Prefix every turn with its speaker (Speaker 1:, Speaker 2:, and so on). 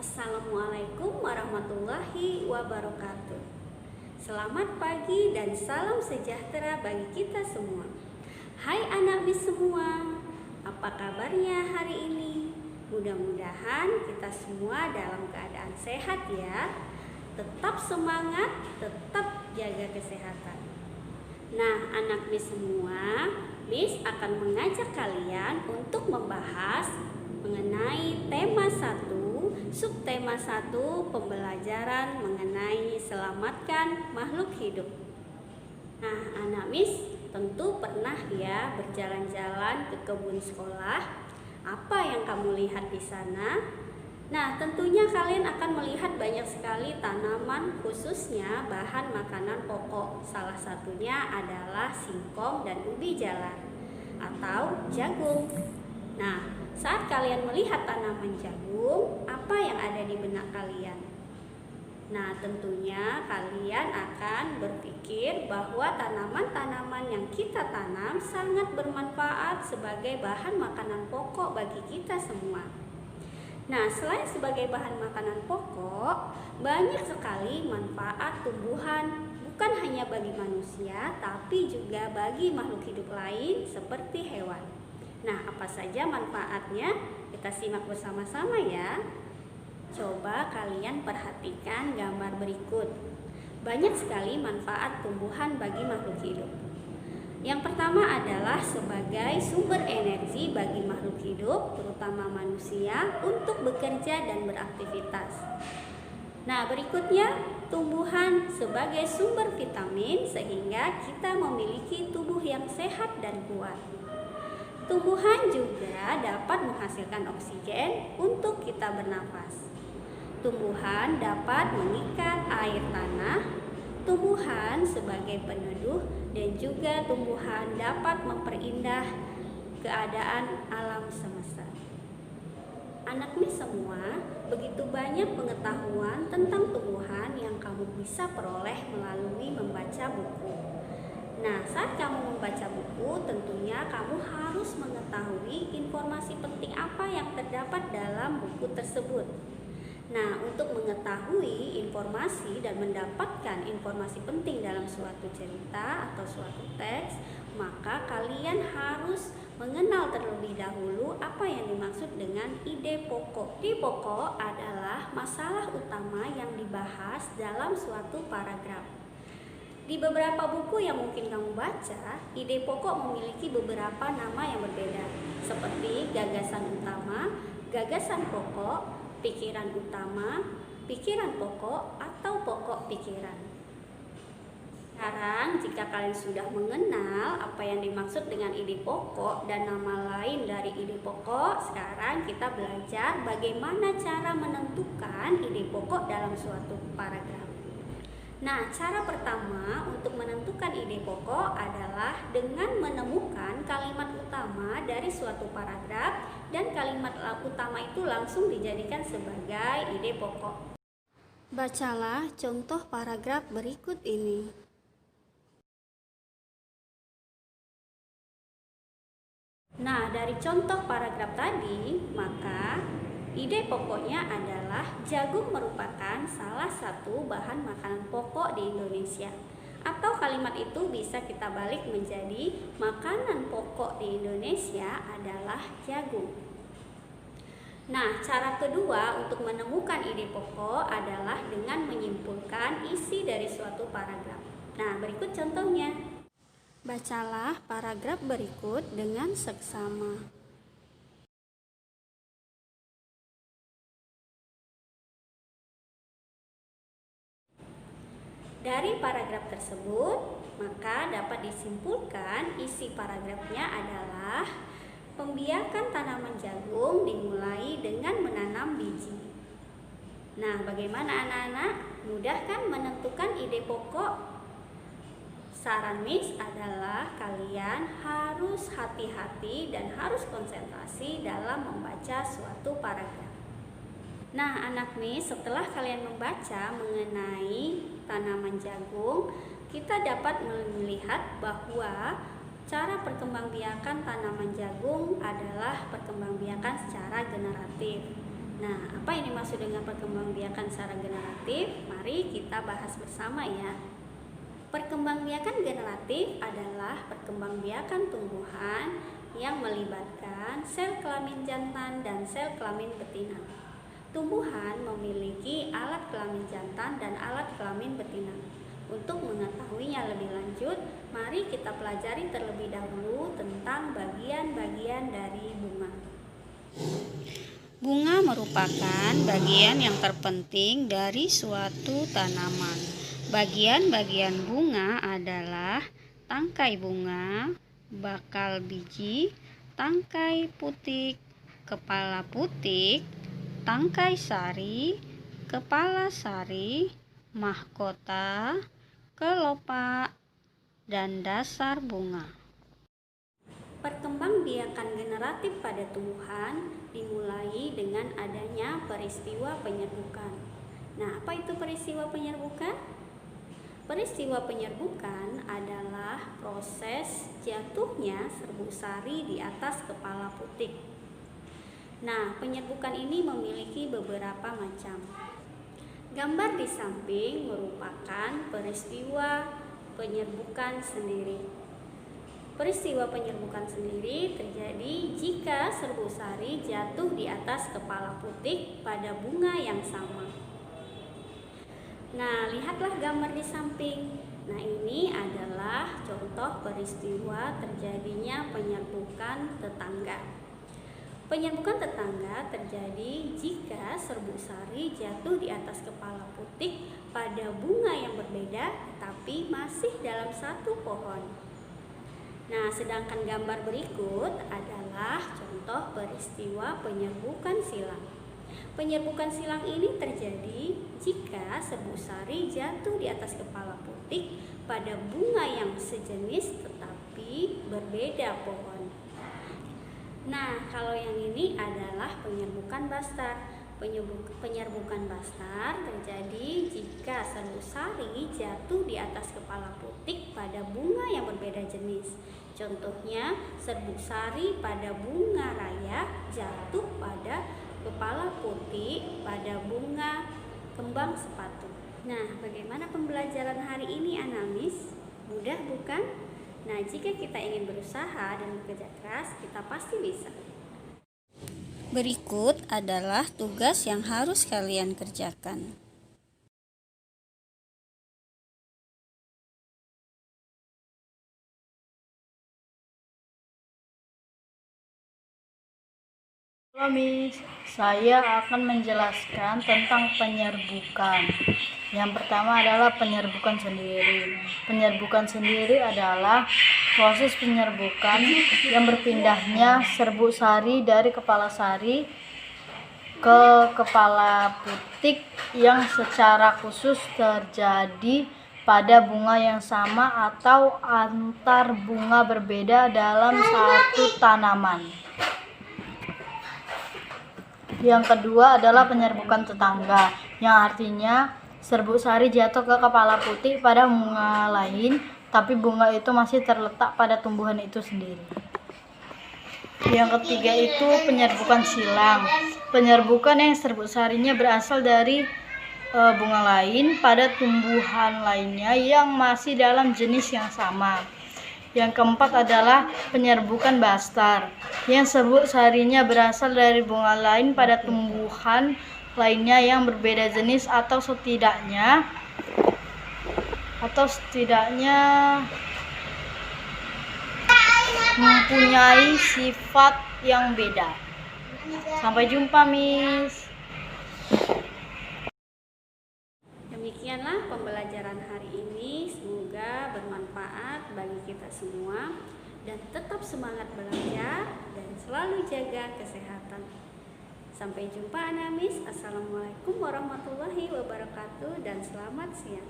Speaker 1: Assalamualaikum warahmatullahi wabarakatuh. Selamat pagi dan salam sejahtera bagi kita semua. Hai anak bis semua, apa kabarnya hari ini? Mudah-mudahan kita semua dalam keadaan sehat ya. Tetap semangat, tetap jaga kesehatan. Nah, anak bis semua, Miss akan mengajak kalian untuk membahas mengenai tema 1, subtema 1, pembelajaran mengenai selamatkan makhluk hidup. Nah, anak Miss tentu pernah ya berjalan-jalan ke kebun sekolah. Apa yang kamu lihat di sana? Nah, tentunya kalian akan melihat banyak sekali tanaman, khususnya bahan makanan pokok. Salah satunya adalah singkong dan ubi jalar atau jagung. Nah, saat kalian melihat tanaman jagung, apa yang ada di benak kalian? Nah, tentunya kalian akan berpikir bahwa tanaman-tanaman yang kita tanam sangat bermanfaat sebagai bahan makanan pokok bagi kita semua. Nah, selain sebagai bahan makanan pokok, banyak sekali manfaat tumbuhan, bukan hanya bagi manusia, tapi juga bagi makhluk hidup lain seperti hewan. Nah, apa saja manfaatnya? Kita simak bersama-sama ya. Coba kalian perhatikan gambar berikut. Banyak sekali manfaat tumbuhan bagi makhluk hidup. Yang pertama adalah sebagai sumber energi bagi makhluk hidup, terutama manusia, untuk bekerja dan beraktivitas. Nah, berikutnya tumbuhan sebagai sumber vitamin sehingga kita memiliki tubuh yang sehat dan kuat. Tumbuhan juga dapat menghasilkan oksigen untuk kita bernafas. Tumbuhan dapat mengikat air tanah. Tumbuhan sebagai peneduh dan juga tumbuhan dapat memperindah keadaan alam semesta. Anak Miss semua, begitu banyak pengetahuan tentang tumbuhan yang kamu bisa peroleh melalui membaca buku. Nah, saat kamu membaca buku, tentunya kamu harus mengetahui informasi penting apa yang terdapat dalam buku tersebut. Nah, untuk mengetahui informasi dan mendapatkan informasi penting dalam suatu cerita atau suatu teks, maka kalian harus mengenal terlebih dahulu apa yang dimaksud dengan ide pokok. Ide pokok adalah masalah utama yang dibahas dalam suatu paragraf. Di beberapa buku yang mungkin kamu baca, ide pokok memiliki beberapa nama yang berbeda, seperti gagasan utama, gagasan pokok, pikiran utama, pikiran pokok, atau pokok pikiran. Sekarang, jika kalian sudah mengenal apa yang dimaksud dengan ide pokok dan nama lain dari ide pokok, sekarang kita belajar bagaimana cara menentukan ide pokok dalam suatu paragraf. Nah, cara pertama untuk menentukan ide pokok adalah dengan menemukan kalimat utama dari suatu paragraf dan kalimat utama itu langsung dijadikan sebagai ide pokok. Bacalah contoh paragraf berikut ini. Nah, dari contoh paragraf tadi, maka ide pokoknya adalah jagung merupakan salah satu bahan makanan pokok di Indonesia. Atau kalimat itu bisa kita balik menjadi makanan pokok di Indonesia adalah jagung. Nah, cara kedua untuk menemukan ide pokok adalah dengan menyimpulkan isi dari suatu paragraf. Nah, berikut contohnya. Bacalah paragraf berikut dengan seksama. Dari paragraf tersebut, maka dapat disimpulkan isi paragrafnya adalah pembiakan tanaman jagung dimulai dengan menanam biji. Nah, bagaimana anak-anak? Mudah kan menentukan ide pokok? Saran Miss adalah kalian harus hati-hati dan harus konsentrasi dalam membaca suatu paragraf. Nah, anak Miss, setelah kalian membaca mengenai tanaman jagung, kita dapat melihat bahwa cara perkembangbiakan tanaman jagung adalah perkembangbiakan secara generatif. Nah, apa ini maksud dengan perkembangbiakan secara generatif? Mari kita bahas bersama ya. Perkembangbiakan generatif adalah perkembangbiakan tumbuhan yang melibatkan sel kelamin jantan dan sel kelamin betina. Tumbuhan memiliki alat kelamin jantan dan alat kelamin betina. Untuk mengetahuinya lebih lanjut, mari kita pelajari terlebih dahulu tentang bagian-bagian dari bunga. Bunga merupakan bagian yang terpenting dari suatu tanaman. Bagian-bagian bunga adalah tangkai bunga, bakal biji, tangkai putik, kepala putik, tangkai sari, kepala sari, mahkota, kelopak, dan dasar bunga. Perkembangbiakan generatif pada tumbuhan dimulai dengan adanya peristiwa penyerbukan. Nah, apa itu peristiwa penyerbukan? Peristiwa penyerbukan adalah proses jatuhnya serbuk sari di atas kepala putik. Nah, penyerbukan ini memiliki beberapa macam. Gambar di samping merupakan peristiwa penyerbukan sendiri. Peristiwa penyerbukan sendiri terjadi jika serbuk sari jatuh di atas kepala putik pada bunga yang sama. Nah, lihatlah gambar di samping. Nah, ini adalah contoh peristiwa terjadinya penyerbukan tetangga. Penyerbukan tetangga terjadi jika serbuk sari jatuh di atas kepala putik pada bunga yang berbeda tetapi masih dalam satu pohon. Nah, sedangkan gambar berikut adalah contoh peristiwa penyerbukan silang. Penyerbukan silang ini terjadi jika serbuk sari jatuh di atas kepala putik pada bunga yang sejenis tetapi berbeda pohon. Nah, kalau yang ini adalah penyerbukan bastar. Penyerbukan bastar terjadi jika serbuk sari jatuh di atas kepala putik pada bunga yang berbeda jenis. Contohnya, serbuk sari pada bunga raya jatuh pada kepala putik pada bunga kembang sepatu. Nah, bagaimana pembelajaran hari ini, Anamis? Mudah bukan? Nah, jika kita ingin berusaha dan bekerja keras, kita pasti bisa. Berikut adalah tugas yang harus kalian kerjakan.
Speaker 2: Halo Miss, saya akan menjelaskan tentang penyerbukan. Yang pertama adalah penyerbukan sendiri. Penyerbukan sendiri adalah proses penyerbukan yang berpindahnya serbuk sari dari kepala sari ke kepala putik yang secara khusus terjadi pada bunga yang sama atau antar bunga berbeda dalam satu tanaman. Yang kedua adalah penyerbukan tetangga, yang artinya serbuk sari jatuh ke kepala putik pada bunga lain, tapi bunga itu masih terletak pada tumbuhan itu sendiri. Yang ketiga itu penyerbukan silang. Penyerbukan yang serbuk sarinya berasal dari bunga lain pada tumbuhan lainnya yang masih dalam jenis yang sama. Yang keempat adalah penyerbukan bastar, yang serbuk sarinya berasal dari bunga lain pada tumbuhan lainnya yang berbeda jenis atau setidaknya mempunyai sifat yang beda. Sampai jumpa, Miss.
Speaker 1: Demikianlah pembelajaran hari ini, semoga bermanfaat bagi kita semua dan tetap semangat belajar dan selalu jaga kesehatan. Sampai jumpa Anamis. Assalamualaikum warahmatullahi wabarakatuh dan selamat siang.